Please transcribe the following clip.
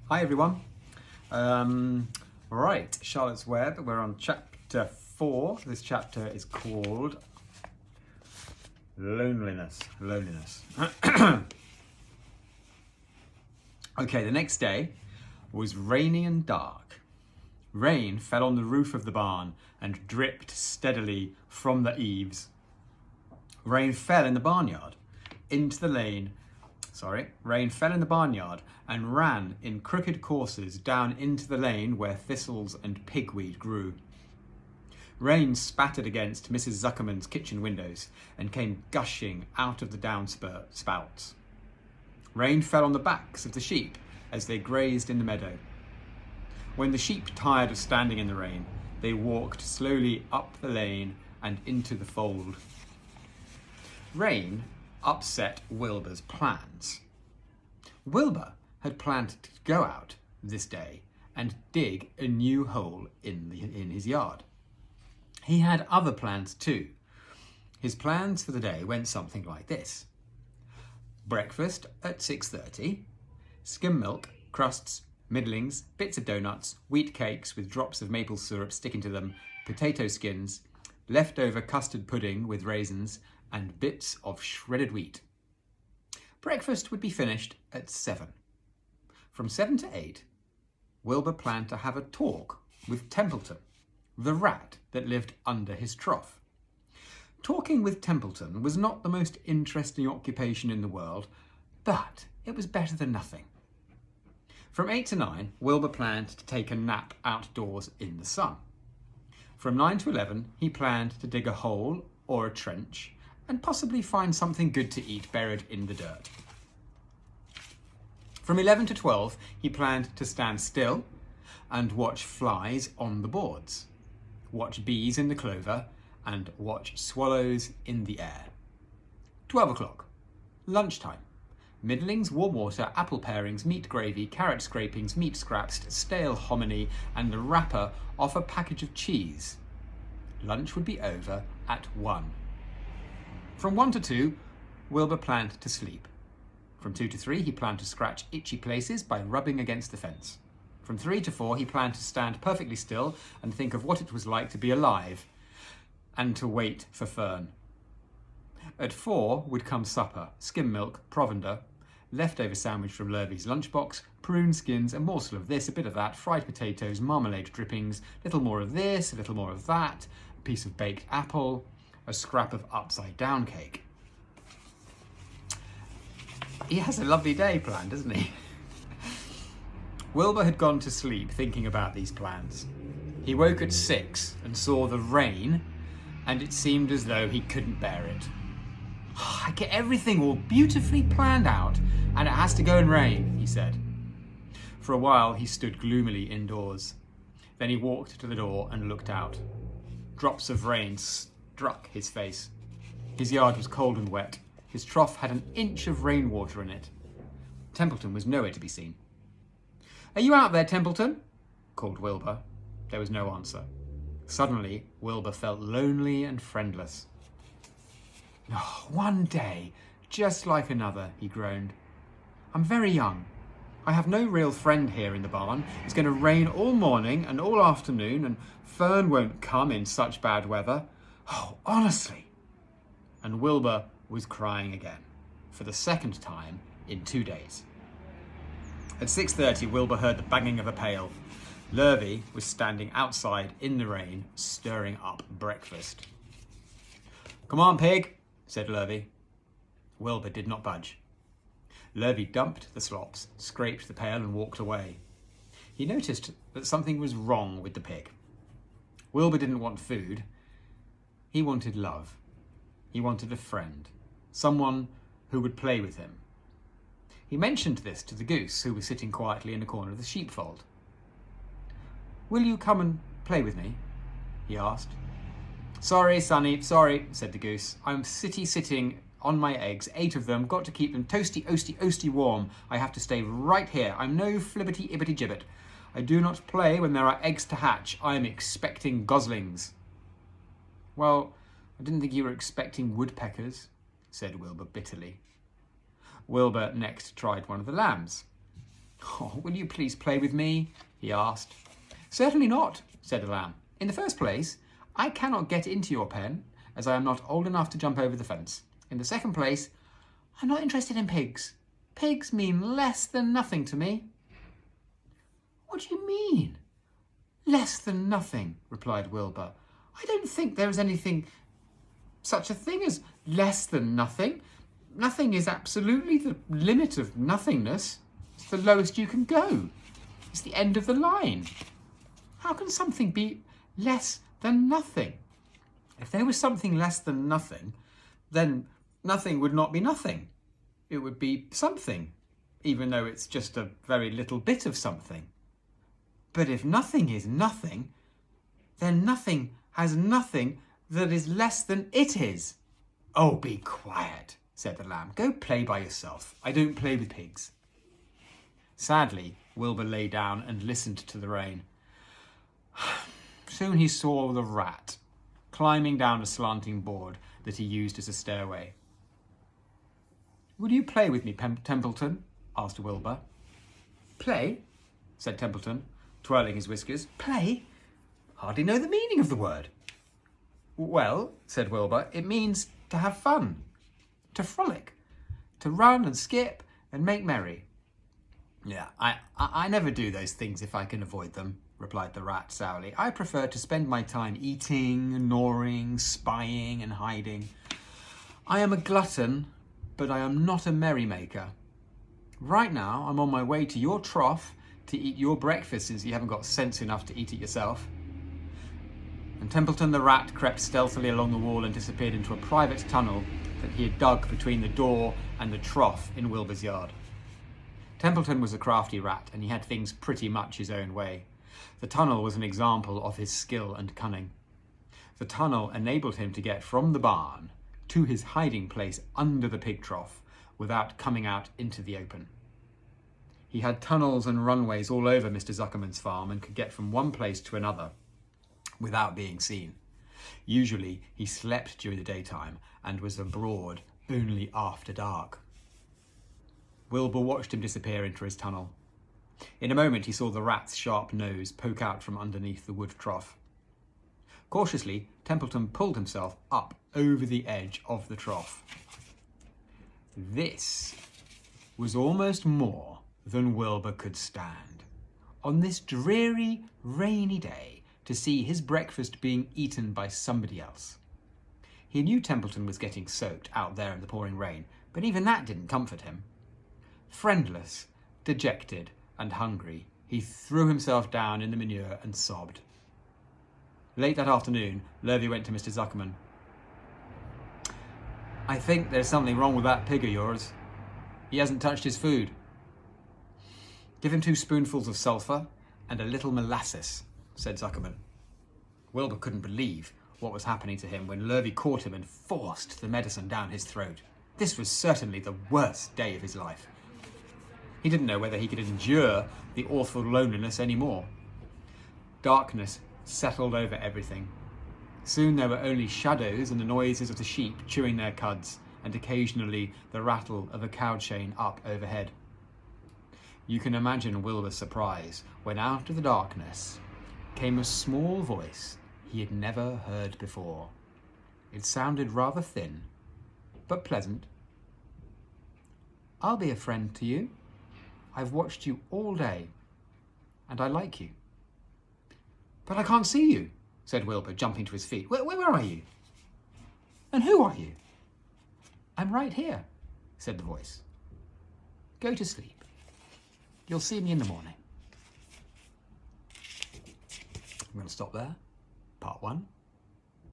Hi everyone. Right, Charlotte's Web. We're on chapter 4. This chapter is called Loneliness. Okay, the next day was rainy and dark. Rain fell on the roof of the barn and dripped steadily from the eaves. Rain fell in the barnyard and ran in crooked courses down into the lane where thistles and pigweed grew. Rain spattered against Mrs. Zuckerman's kitchen windows and came gushing out of the downspouts. Rain fell on the backs of the sheep as they grazed in the meadow. When the sheep tired of standing in the rain, they walked slowly up the lane and into the fold. Rain upset Wilbur's plans. Wilbur had planned to go out this day and dig a new hole in his yard. He had other plans too. His plans for the day went something like this. Breakfast at 6:30, skim milk, crusts, middlings, bits of donuts, wheat cakes with drops of maple syrup sticking to them, potato skins, leftover custard pudding with raisins, and bits of shredded wheat. Breakfast would be finished at 7. From 7 to 8, Wilbur planned to have a talk with Templeton, the rat that lived under his trough. Talking with Templeton was not the most interesting occupation in the world, but it was better than nothing. From 8 to 9, Wilbur planned to take a nap outdoors in the sun. From 9 to 11, he planned to dig a hole or a trench and possibly find something good to eat buried in the dirt. From 11 to 12, he planned to stand still and watch flies on the boards, watch bees in the clover, and watch swallows in the air. 12 o'clock, lunchtime. Middlings, warm water, apple parings, meat gravy, carrot scrapings, meat scraps, stale hominy, and the wrapper off a package of cheese. Lunch would be over at 1. From 1 to 2, Wilbur planned to sleep. From 2 to 3, he planned to scratch itchy places by rubbing against the fence. From 3 to 4, he planned to stand perfectly still and think of what it was like to be alive and to wait for Fern. At 4 would come supper, skim milk, provender, leftover sandwich from Lurvy's lunchbox, prune skins, a morsel of this, a bit of that, fried potatoes, marmalade drippings, little more of this, a little more of that, a piece of baked apple, a scrap of upside-down cake. He has a lovely day planned, doesn't he? Wilbur had gone to sleep thinking about these plans. He woke at 6 and saw the rain, and it seemed as though he couldn't bear it. I get everything all beautifully planned out, and it has to go and rain, he said. For a while, he stood gloomily indoors. Then he walked to the door and looked out. Drops of rain struck his face. His yard was cold and wet. His trough had an inch of rainwater in it. Templeton was nowhere to be seen. "Are you out there, Templeton?" called Wilbur. There was no answer. Suddenly, Wilbur felt lonely and friendless. "Oh, one day, just like another," he groaned. "I'm very young. I have no real friend here in the barn. It's going to rain all morning and all afternoon, and Fern won't come in such bad weather. Oh, honestly." And Wilbur was crying again, for the second time in 2 days. At 6:30, Wilbur heard the banging of a pail. Lurvy was standing outside in the rain, stirring up breakfast. "Come on, pig," said Lurvy. Wilbur did not budge. Lurvy dumped the slops, scraped the pail, and walked away. He noticed that something was wrong with the pig. Wilbur didn't want food. He wanted love. He wanted a friend, someone who would play with him. He mentioned this to the goose, who was sitting quietly in a corner of the sheepfold. "Will you come and play with me?" he asked. "Sorry, Sonny, sorry," said the goose. "I'm sitting on my eggs, 8 of them, got to keep them toasty warm. I have to stay right here. I'm no flibbity-ibbity-gibbet. I do not play when there are eggs to hatch. I am expecting goslings." "Well, I didn't think you were expecting woodpeckers," said Wilbur bitterly. Wilbur next tried one of the lambs. Oh, will you please play with me? He asked. Certainly not, said the lamb. In the first place, I cannot get into your pen, as I am not old enough to jump over the fence. In the second place, I'm not interested in pigs. Pigs mean less than nothing to me. What do you mean? Less than nothing, replied Wilbur. I don't think there is such a thing as less than nothing. Nothing is absolutely the limit of nothingness. It's the lowest you can go. It's the end of the line. How can something be less than nothing? If there was something less than nothing, then nothing would not be nothing. It would be something, even though it's just a very little bit of something. But if nothing is nothing, then nothing has nothing that is less than it is. Oh, be quiet, said the lamb. Go play by yourself. I don't play with pigs. Sadly, Wilbur lay down and listened to the rain. Soon he saw the rat climbing down a slanting board that he used as a stairway. Will you play with me, Templeton? Asked Wilbur. Play? Said Templeton, twirling his whiskers. Play? Hardly know the meaning of the word. Well, said Wilbur, it means to have fun, to frolic, to run and skip and make merry. Yeah, I never do those things if I can avoid them, replied the rat sourly. I prefer to spend my time eating, gnawing, spying and hiding. I am a glutton, but I am not a merrymaker. Right now, I'm on my way to your trough to eat your breakfast since you haven't got sense enough to eat it yourself. And Templeton the rat crept stealthily along the wall and disappeared into a private tunnel that he had dug between the door and the trough in Wilbur's yard. Templeton was a crafty rat, and he had things pretty much his own way. The tunnel was an example of his skill and cunning. The tunnel enabled him to get from the barn to his hiding place under the pig trough without coming out into the open. He had tunnels and runways all over Mr. Zuckerman's farm and could get from one place to another without being seen. Usually he slept during the daytime and was abroad only after dark. Wilbur watched him disappear into his tunnel. In a moment he saw the rat's sharp nose poke out from underneath the wood trough. Cautiously, Templeton pulled himself up over the edge of the trough. This was almost more than Wilbur could stand. On this dreary, rainy day, to see his breakfast being eaten by somebody else. He knew Templeton was getting soaked out there in the pouring rain, but even that didn't comfort him. Friendless, dejected, and hungry, he threw himself down in the manure and sobbed. Late that afternoon, Lurvy went to Mr. Zuckerman. I think there's something wrong with that pig of yours. He hasn't touched his food. Give him 2 spoonfuls of sulphur and a little molasses, said Zuckerman. Wilbur couldn't believe what was happening to him when Lurvy caught him and forced the medicine down his throat. This was certainly the worst day of his life. He didn't know whether he could endure the awful loneliness anymore. Darkness settled over everything. Soon there were only shadows and the noises of the sheep chewing their cuds, and occasionally the rattle of a cow chain up overhead. You can imagine Wilbur's surprise when out of the darkness came a small voice he had never heard before. It sounded rather thin, but pleasant. I'll be a friend to you. I've watched you all day, and I like you. But I can't see you, said Wilbur, jumping to his feet. Where are you? And who are you? I'm right here, said the voice. Go to sleep. You'll see me in the morning. I'm going to stop there. Part 1.